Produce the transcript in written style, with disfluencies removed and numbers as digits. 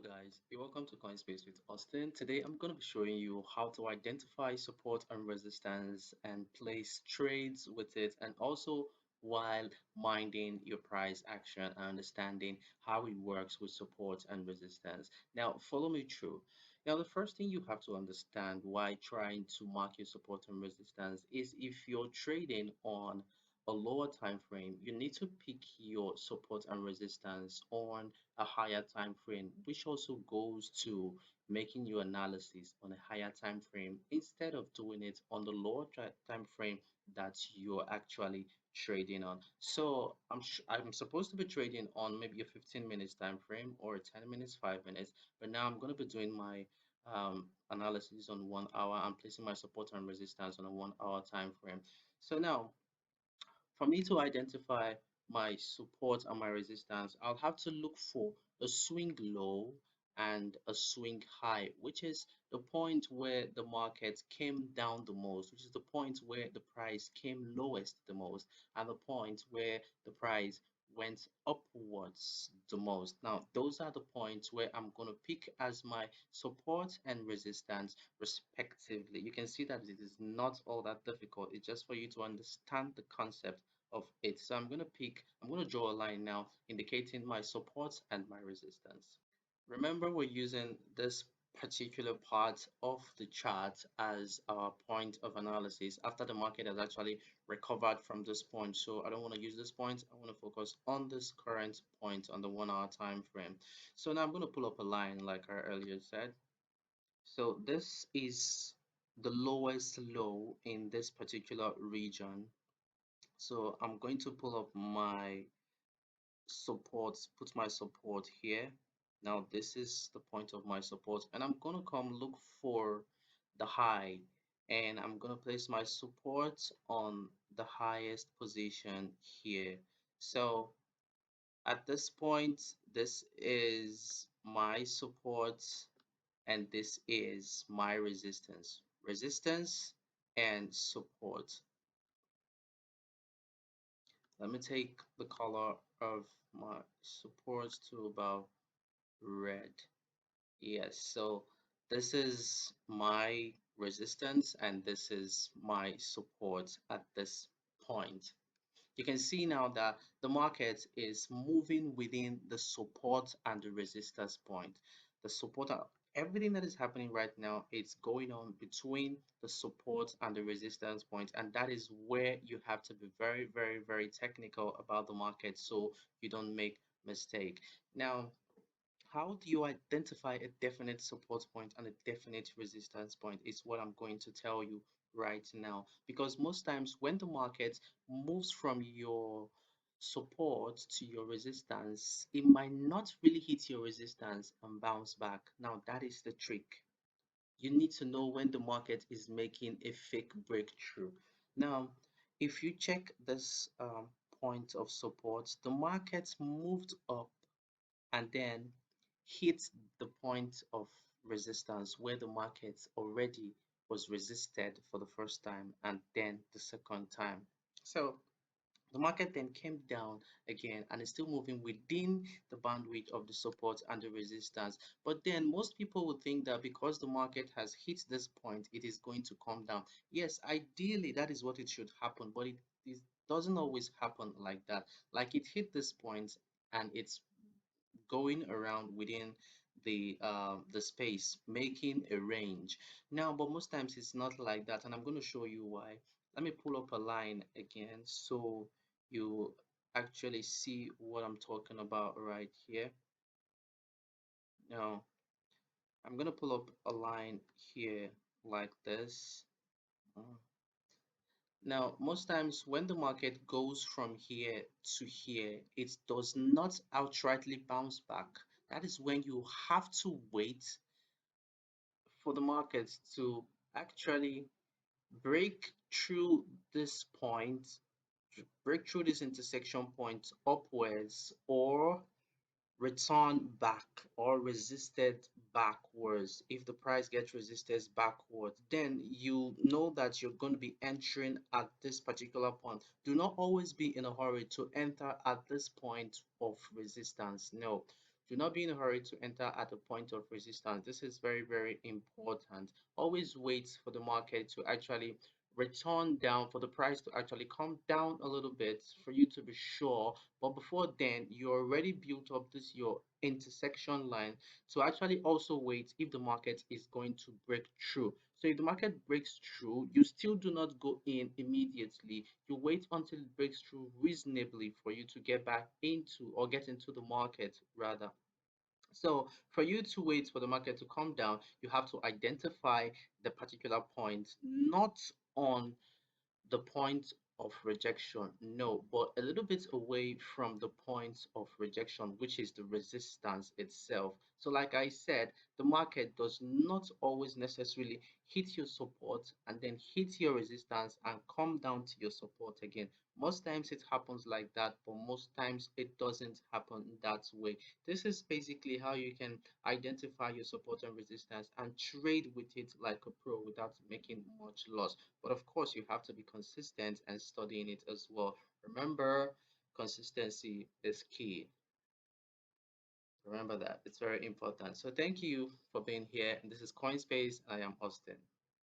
guys, you're welcome to Coinspace with Austin. Today I'm going to be showing you how to identify support and resistance and place trades with it, and also while minding your price action and understanding how it works with support and resistance. Now follow me through. Now the first thing you have to understand while trying to mark your support and resistance is if you're trading on a lower time frame, you need to pick your support and resistance on a higher time frame, which also goes to making your analysis on a higher time frame instead of doing it on the lower time frame that you're actually trading on. So I'm supposed to be trading on maybe a 15 minutes time frame or a 10 minutes, 5 minutes, but now I'm going to be doing my analysis on 1 hour. I'm placing my support and resistance on a 1 hour time frame. So now for me to identify my support and my resistance, I'll have to look for a swing low and a swing high, which is the point where the market came down the most, which is the point where the price came lowest the most, and the point where the price went upwards the most. Now, those are the points where I'm going to pick as my support and resistance respectively. You can see that it is not all that difficult. It's just for you to understand the concept of it. So I'm going to draw a line now indicating my support and my resistance. Remember, we're using this particular part of the chart as our point of analysis after the market has actually recovered from this point. So I don't want to use this point. I want to focus on this current point on the 1 hour time frame. So now I'm going to pull up a line like I earlier said. So this is the lowest low in this particular region. So I'm going to pull up my support, put my support here. Now this is the point of my support, and I'm going to come look for the high, and I'm going to place my support on the highest position here. So at this point, this is my support and this is my resistance. Resistance and support. Let me take the color of my support to about red. Yes, so this is my resistance and this is my support at this point. You can see now that the market is moving within the support and the resistance point. The support, everything that is happening right now, it's going on between the support and the resistance point, and that is where you have to be very, very, very technical about the market so you don't make mistake. Now, how do you identify a definite support point and a definite resistance point is what I'm going to tell you right now. Because most times when the market moves from your support to your resistance, it might not really hit your resistance and bounce back. Now, that is the trick. You need to know when the market is making a fake breakthrough. Now, if you check this point of support, the market moved up and then hit the point of resistance where the market already was resisted for the first time and then the second time. So the market then came down again and is still moving within the bandwidth of the support and the resistance. But then most people would think that because the market has hit this point, it is going to come down. Yes, ideally that is what it should happen, but it doesn't always happen like that. Like it hit this point and it's going around within the space, making a range. Now, but most times it's not like that, and I'm going to show you why. Let me pull up a line again so you actually see what I'm talking about right here. Now, I'm going to pull up a line here like this. Uh, Now, most times when the market goes from here to here, it does not outrightly bounce back. That is when you have to wait for the market to actually break through this point, break through this intersection point upwards, or return back or resisted backwards. If the price gets resisted backwards, then you know that you're going to be entering at this particular point. Do not always be in a hurry to enter at this point of resistance. No, Do not be in a hurry to enter at a point of resistance. This is very, very important. Always wait for the market to actually return down, for the price to actually come down a little bit for you to be sure. But before then, you already built up this your intersection line to actually also wait if the market is going to break through. So if the market breaks through, you still do not go in immediately. You wait until it breaks through reasonably for you to get back into or get into the market rather. So for you to wait for the market to come down, you have to identify the particular point, not on the point of rejection. No, but a little bit away from the point of rejection, which is the resistance itself. So, like I said, the market does not always necessarily hit your support and then hit your resistance and come down to your support again. Most times it happens like that, but most times it doesn't happen that way. This is basically how you can identify your support and resistance and trade with it like a pro without making much loss. But of course, you have to be consistent and studying it as well. Remember, consistency is key. Remember that. It's very important. So thank you for being here. And this is Coinspace. I am Austin.